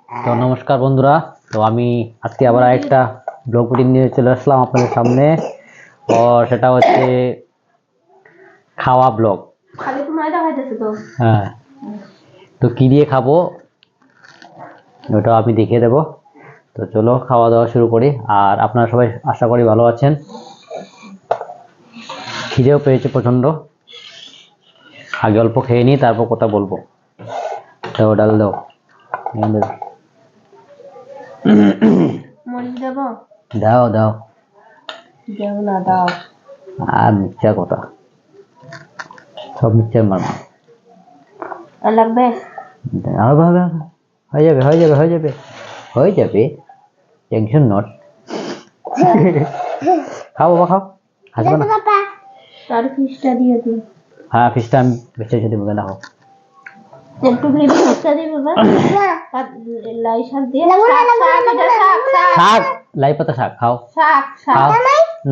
তো নমস্কার বন্ধুরা, তো আমি আজকে আবার একটা ব্লগ রুটিন নিয়ে চলে আসলাম আপনাদের সামনে। সেটা হচ্ছে খাওয়া ব্লগ। হ্যাঁ, তো কি দিয়ে খাবো ওটা আমি দেখিয়ে দেবো। তো চলো খাওয়া দাওয়া শুরু করি। আর আপনারা সবাই আশা করি ভালো আছেন। খিদেও পেয়েছে প্রচণ্ড, আগে অল্প খেয়ে নিই তারপর কথা বলবো। দাও ডাল দাও, দাও দাও আর মিথ্যা কথা, সব মিথ্যার মারমা লাগবে। হয়ে যাবে হয়ে যাবে হয়ে যাবে হয়ে যাবে, টেনশন নট। খাও বাবা খাও, হাসবে না। তার ফিশটা দিয়ে দিই। হ্যাঁ, ফিশটা আমি বেছে বেছে দেবো, দেখো একটু গ্রেভি ফিশটা দিই বাবা। লাই শাক দিয়ে শাক, লাই পাতা শাক খাও শাক খাও।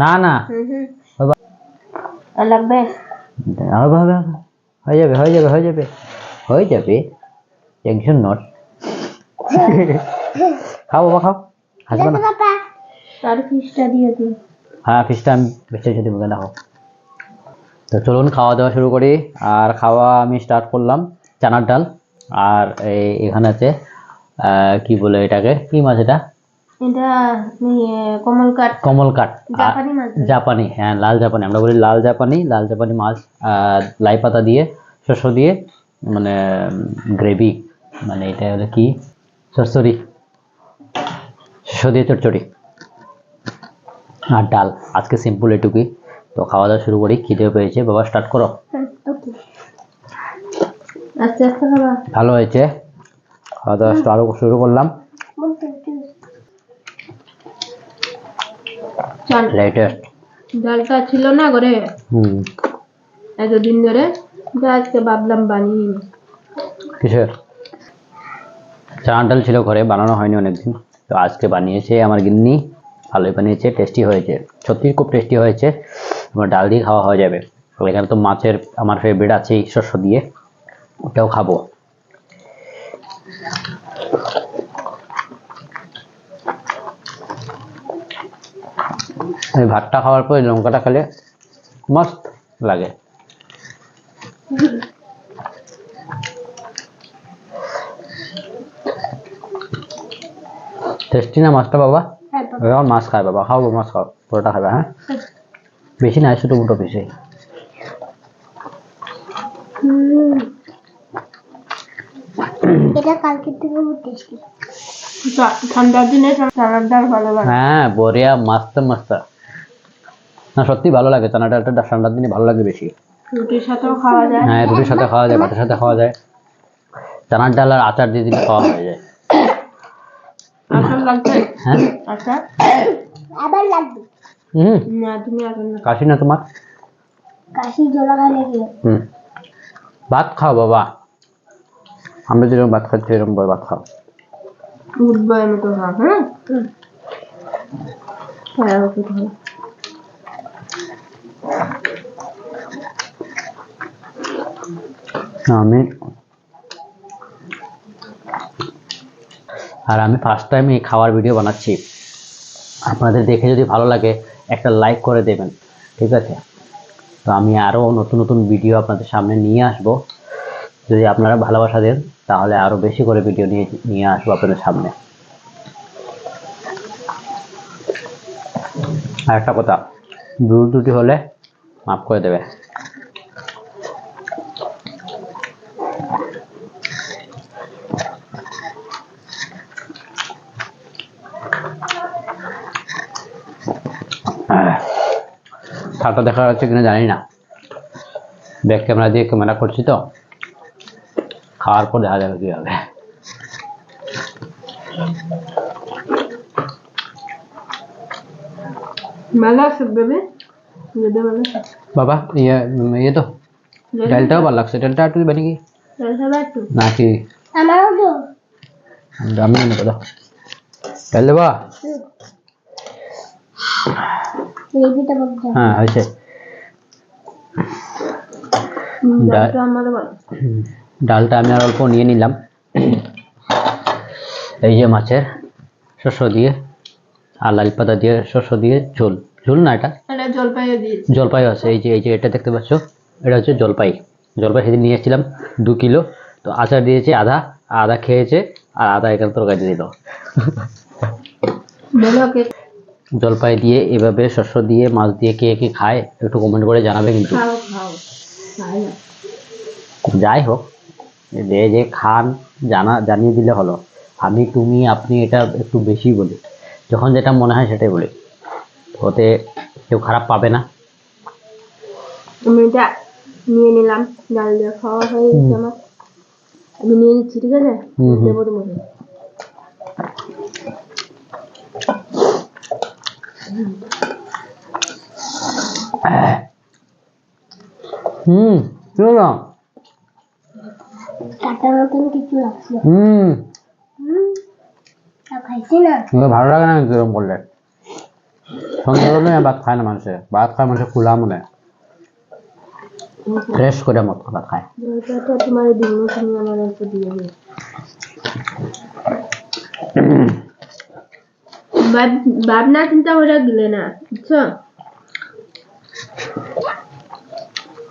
না না লাগবে। হয়ে যাবে হয়ে যাবে হয়ে যাবে হয়ে যাবে, টেনশন নট। খাও বাবা খাও, হাসবে না। তার ফিশটা দিয়ে দিই। হ্যাঁ, ফিশটা আমি বেছে বেছে দেবো, দেখো। তো চলুন খাওয়া দাওয়া শুরু করি। আর খাওয়া আমি স্টার্ট করলাম চানার ডাল। আর এখানে আছে কি বলে এটাকে, কি মাছ এটা? এটা কমলকাট। কমলকাট, জাপানি মাছ। জাপানি, হ্যাঁ লাল জাপানি, আমরা বলি লাল জাপানি। লাল জাপানি মাছ লাই পাতা দিয়ে, শস্য দিয়ে, মানে গ্রেভি, মানে এটা হলো কি চচ্চড়ি, শস্য দিয়ে চচ্চড়ি আর ডাল। আজকে সিম্পল এটুকুই। তো খাওয়া দাওয়া শুরু করি, খিদেও পেয়েছে। বাবা স্টার্ট করো। আস্তে আস্তে খাবা। ভালো হয়েছে, খাওয়া দাওয়া শুরু করলাম। লেটেস্ট ডালটা ছিল না ঘরে এতদিন ধরে, আজকে ভাবলাম বানিয়ে নি। কিসের চানার ডাল ছিল ঘরে, বানানো হয়নি অনেকদিন, তো আজকে বানিয়েছে আমার গিন্নি। ভালোই বানিয়েছে, টেস্টি হয়েছে, সত্যি খুব টেস্টি হয়েছে। আমার ডাল দিয়ে খাওয়া হয়ে যাবে। এখানে তো মাছের আমার ফেভারিট আছেই, শস্য দিয়ে, ওটাও খাবো। এই ভাতটা খাওয়ার পর লঙ্কাটা খেলে মস্ত লাগে। টেস্টি না মাছটা বাবা? এখন মাছ খায় বাবা, খাও মাছ খাও, পুরোটা খাবে। হ্যাঁ, বেশি না, ছোটো মোটো পিসে। এটা কালকে থেকে টেস্টি। ঠান্ডার দিনে চানার ডাল ভালো লাগে। হ্যাঁ, বড়িয়া, মাস্ত মাস্ত। না সত্যি ভালো লাগে, চানা ডালটা ঠান্ডার দিনে ভালো লাগে বেশি। রুটির সাথেও খাওয়া যায়। হ্যাঁ, রুটির সাথে খাওয়া যায়, ভাতের সাথে খাওয়া যায়। চানার ডাল আর আচার দিয়ে দিলে খাওয়া হয়ে যায়। আচার লাগবে? হ্যাঁ, আচার আবার লাগবে। না তুমি আচার না। কাশি না তোমার? কাশি জলা লেগে। ভাত খাও বাবা, আমরা যেরকম ভাত খাচ্ছি এরকম ভাত খাও। উঠবে মতো খা। হ্যাঁ ওকে খাও। আমি ফার্স্ট টাইম এই খাওয়ার ভিডিও বানাচ্ছি। আপনাদের দেখে যদি ভালো লাগে একটা লাইক করে দেবেন, ঠিক আছে? তো আমি আরও নতুন নতুন ভিডিও আপনাদের সামনে নিয়ে আসব। যদি আপনারা ভালোবাসা দেন তাহলে আরও বেশি করে ভিডিও নিয়ে আসবো আপনাদের সামনে। আর একটা কথা, ভুল ত্রুটি হলে মাফ করে দেবে। শাকটা দেখা যাচ্ছে কিনা জানি না, ব্যাক ক্যামেরা দিয়ে ক্যামেরা করছি তো, খাওয়ার পর দেখা যাবে কি হবে। বাবা ইয়ে তো ডালটাও ভালো লাগছে, ডালটা একটু বানি কি নাকি আমি নেবো দাও, ডাল দেবা? হ্যাঁ হয়েছে। ডালটা আমি আর অল্প নিয়ে নিলাম, এই যে মাছের শস্য দিয়ে আর লাল পাতা দিয়ে শস্য দিয়ে ঝোল, ঝোল না এটা এটা জলপাইও দিয়েছি। জলপাই আছে। এই যে এটা দেখতে পাচ্ছ, এটা হচ্ছে জলপাই। জলপাই সেদিন নিয়ে এসেছিলাম 2 কিলো, তো আচার দিয়েছে আধা, আধা খেয়েছে আর আধা এখানে তরকারি দিল। বলো কে জলপাই দিয়ে এভাবে শস্য দিয়ে মাছ দিয়ে কে কে খায় একটু কমেন্ট করে জানাবে কিন্তু। খাও খাও খাই না। যাই হোক, যে যে খান জানিয়ে দিলে হলো। আমি তুমি আপনি এটা একটু বেশি বলি, যখন যেটা মনে হয় সেটাই বলি, ওতে কেউ খারাপ পাবে না। আমি এটা নিয়ে নিলাম, ডাল দিয়ে খাওয়া হয়ে গেছে আমার। আমি নিয়ে নিচ্ছি, ঠিক আছে? দেবো তোমাকে। চলো না। কাটার মতন কিছু লাগছে। খাইছি না। ভালো লাগে না এরকম করলে। সন্ধ্যা হলে ভাত খায় না মানুষে, ভাত খায় মানুষে খোলা মনে ফ্রেশ করে মত ভাত খায়। জলপাইটা তোমার দিন তুমি আমার একটু দিয়ে দিও। ভাবনা চিন্তা করে দিলে না, বুঝছো?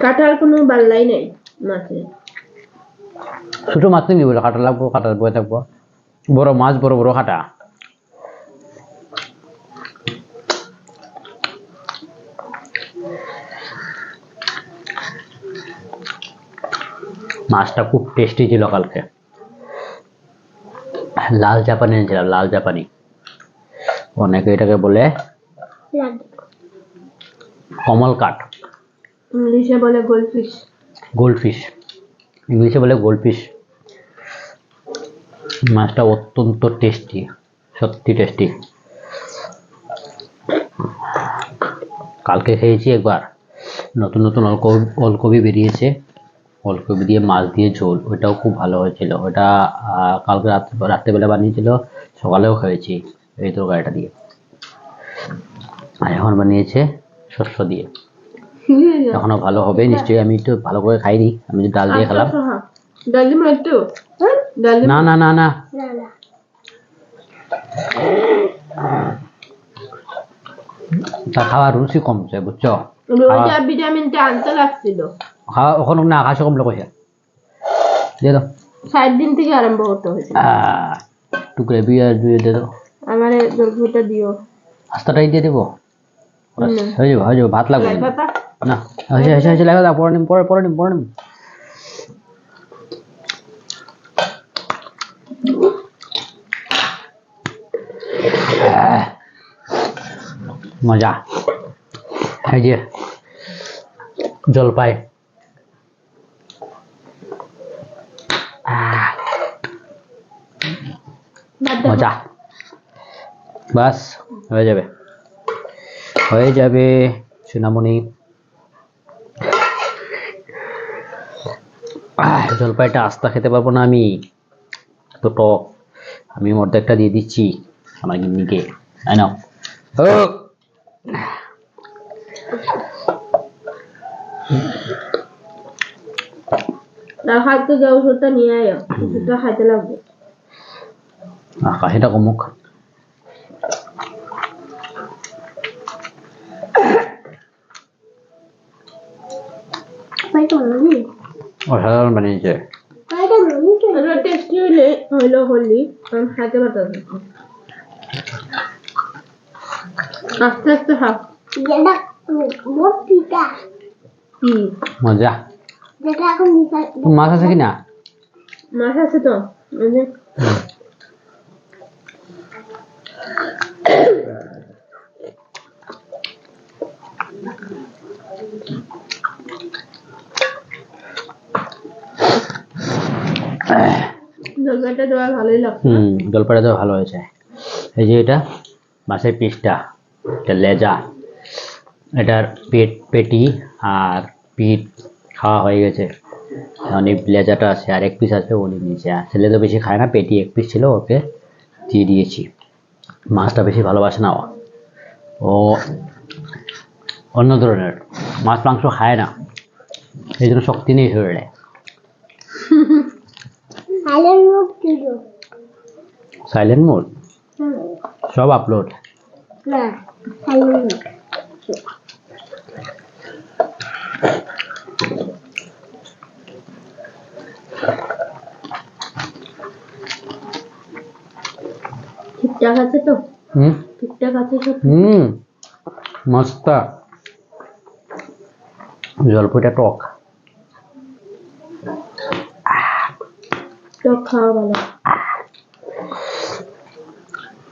কাটার কোনো বাল্লাই নাই মাছে। ছোট মাছ নিবি বলে কাটা লাগবো, কাটার বয়ে থাকবো। বড় মাছ বড় বড় কাটা। মাছটা খুব টেস্টি ছিল কালকে। লাল জাপানি এনেছিলাম, লাল জাপানি। অনেকে এটাকে বলে কমল কাঠ, ইংলিশে বলে গোল্ডফিশ। গোল্ডফিশ, ইংলিশে বলে গোল্ডফিশ। মাছটা অত্যন্ত টেস্টি, সত্যি টেস্টি। কালকে খেয়েছি একবার, নতুন নতুন ওলকপি বেরিয়েছে, ওলকপি দিয়ে মাছ দিয়ে ঝোল, ওইটাও খুব ভালো হয়েছিল। ওটা কালকে রাত্রেবেলা বানিয়েছিল, সকালেও খেয়েছি এই তরকারিটা দিয়ে। আর এখন বানিয়েছে শস্য দিয়ে, এখনো ভালো হবে নিশ্চয়ই। আমি তো ভালো করে খাইনি, আমি তো ডাল দিয়ে খেলাম। ডাল দিমা একটু? ডাল দিমা? না না না না, তা খাওয়ার রুচি কমছে বুঝছো। রোজা ভিটামিনটা আনতে লাগছিল। খাওয়া ওখানে না, ঘাসে কমলে কইছে দিয়ে দাও। 60 দিন থেকে আরম্ভ করতে হয়েছে। একটু গ্রেভি আর দিয়ে দিয়ে দাও। আমার জলপাইটা দিও। আস্তাটাই দিয়ে দেবো, হয়ে যাবে হয়ে যাবে, ভাত লাগবে লাই কিন্তু। পাতা? না হয়েছে হয়েছে হয়েছে, লাগা দাও, পরে নিম পরে পরে নিম পরে নিম। মজা। এই যে জলপাই, মজা। বাস হয়ে যাবে, হয়ে যাবে সোনামণি। জলপাইটা আস্তা খেতে পারবো না আমি, তো টক। আমি অর্ধেকটা দিয়ে দিচ্ছি আমার গিন্নিকে, তাই না? খাইতে যাও, ওষুধটা নিয়ে আয়, ওষুধটা খাইতে লাগবে। কাশিটা কমুক। অসাধারণ বানিয়েছে। টেস্টি হইলো হলি আমি খাইতে পারতাম। আস্তে আস্তে খাও। মজা। মাছ আছে কিনা? মাছ আছে তো। জলপাইটা দেওয়া ভালোই লাগছে। জলপাইটা তো ভালো হয়েছে। এই যে এটা মাছের পিসটা, এটা লেজা, এটার পেটি আর পিঠ খাওয়া হয়ে গেছে। অনেক লেজাটা আছে আর 1 পিস আছে, উনি নিয়েছে। আর ছেলে তো বেশি খায় না, পেটি 1 পিস ছিল, ওকে দিয়ে দিয়েছি। মাছটা বেশি ভালোবাসে না ও অন্য ধরনের মাছ মাংস খায় না, এই জন্য শক্তি নেই শরীরে। সাইলেন্ট মোড হুম সব আপলোড না সাইলেন্ট ঠিকঠাক আছে তো হুম ঠিকঠাক আছে সব মস্ত জলপুইটা টক তো খাওয়া ভালো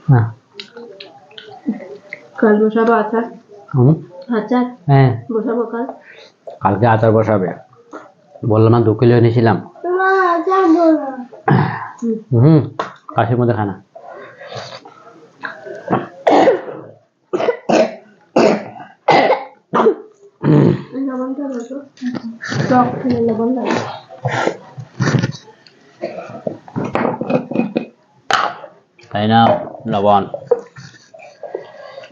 হ্যাঁ কাল বসাবো আচার আচার হ্যাঁ বসাবো কাল কালকে আচার বসাবে বললাম না 2 কিলো এনেছিলাম কাশির মধ্যে খানা লবণটা বসো টক খেলে লবণ লাগে তাই না লবণ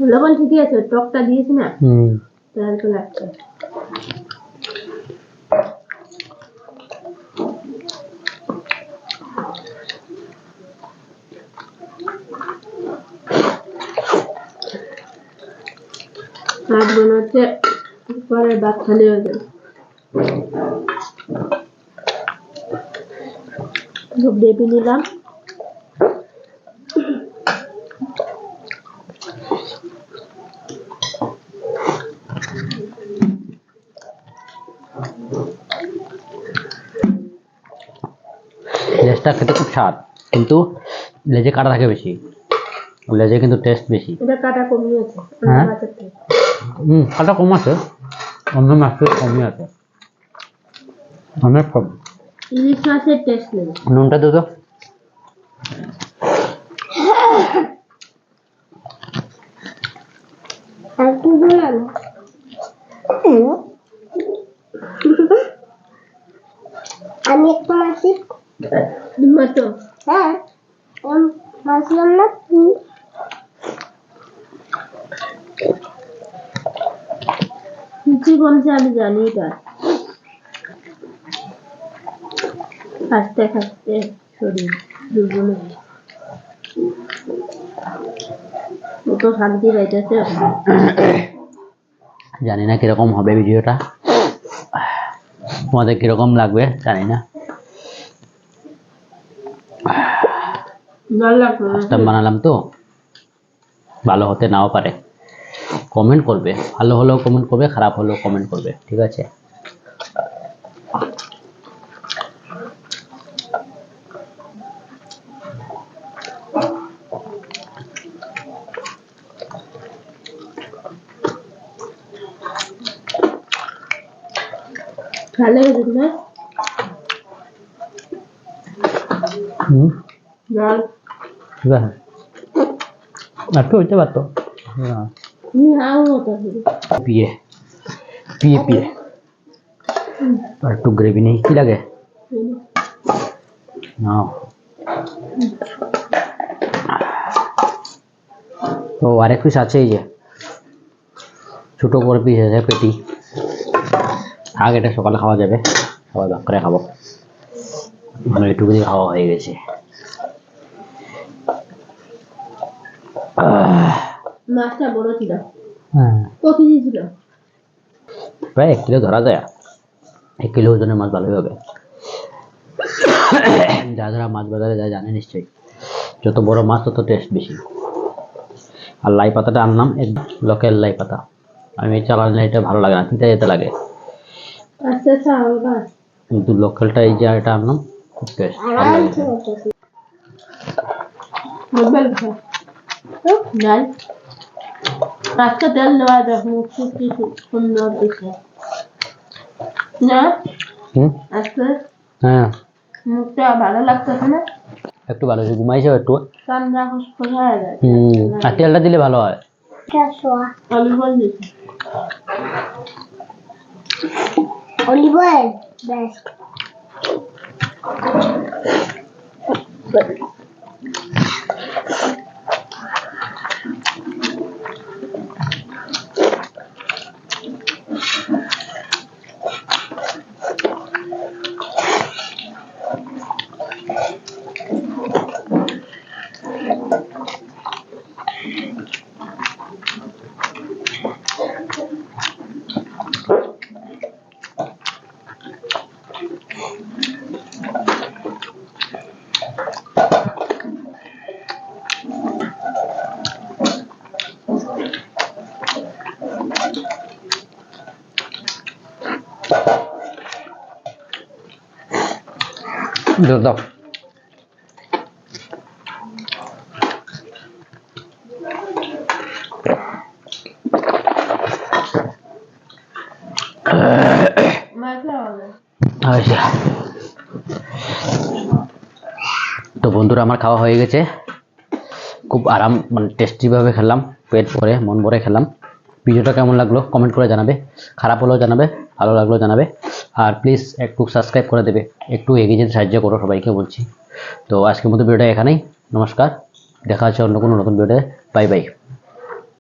লবণ ঠিকই আছে টকটা দিয়েছি না তার তো লাগছে আজ মনে হচ্ছে পরে ভাত খালি হয়ে যাবে সব বেবি নিলাম লেজটা খেতে খুব স্বাদ কিন্তু লেজে কাটা থাকে বেশি লেজে কিন্তু টেস্ট বেশি এটা কাটা কমিয়েছে হ্যাঁ? মাছের থেকে কাটা কম আছে অন্য মাছ থেকে কমই আছে অনেক কম ইলিশ মাছের টেস্ট নেই নুনটা দে তো আর কি বললাম আমি একটা মাছি মাতো হ্যাঁ মাছলাম না কি বলছে আমি জানি এটা খাসতে খাসতে শরীর দুর্বল হয়ে ও তো শান্তি পাইতেছে জানি না কিরকম হবে ভিডিওটা তোমাদের কিরকম লাগবে জানি না জল লাগবে ফার্স্ট টাইম বানালাম তো ভালো হতে নাও পারে কমেন্ট করবে ভালো হলেও কমেন্ট করবে খারাপ হলেও কমেন্ট করবে ঠিক আছে ভালো হয়েছে না জল ঠিক আছে একটু হইতে পারতো হ্যাঁ হাও হতো পিয়ে পিয়ে পিয়ে আর একটু গ্রেভি নেই কি লাগে নাও ও আরেক পিস আছে এই যে ছোট করে পিস আছে পেটি আগে এটা সকালে খাওয়া যাবে সবাই ভাগ করে খাবো মানে এটুকু দিয়ে খাওয়া হয়ে গেছে মাছটা বড় ছিল হ্যাঁ ও কেজি ছিল প্রায় 1 কিলো ধরা যায় 1 কিলো ওজনের মাছ ভালোই হবে যারা মাছ বাজারে যায় জানে নিশ্চয়ই যত বড় মাছ তত টেস্ট বেশি আর লাই পাতাটা আনলাম লোকাল লাই পাতা আমি চালালে এটা ভালো লাগে না তিতা যেতে লাগে আচ্ছা আচ্ছা আলাদা কিন্তু লোকালটা এই যে এটা আনলাম খুব টেস্ট ভালো লাগে মোবাইল নাই আজকে তেল দেওয়া দেখ মুখ কি সুন্দর দিচ্ছে না আজকে হ্যাঁ মুখটা ভালো লাগতেছে না একটু ভালো হয়েছে ঘুমাইছো একটু ঠান্ডা খুশখুশ হয়ে যায় আর তেলটা দিলে ভালো হয় অলিভ অয়েল দিচ্ছি অলিভ অয়েল বেস্ট দাও আচ্ছা, তো বন্ধুরা আমার খাওয়া হয়ে গেছে, খুব আরাম মানে টেস্টিভাবে খেলাম, পেট ভরে মন ভরে খেলাম। ভিডিওটা কেমন লাগলো কমেন্ট করে জানাবে, খারাপ হলেও জানাবে, ভালো লাগলেও জানাবে, আর প্লিজ একটু সাবস্ক্রাইব করে দেবে, একটু এগিয়ে যেতে সাহায্য করো সবাইকে বলছি। তো আজকের মতো ভিডিওটা এখানেই, নমস্কার, দেখা হচ্ছে অন্য কোনো নতুন ভিডিওতে, বাই বাই।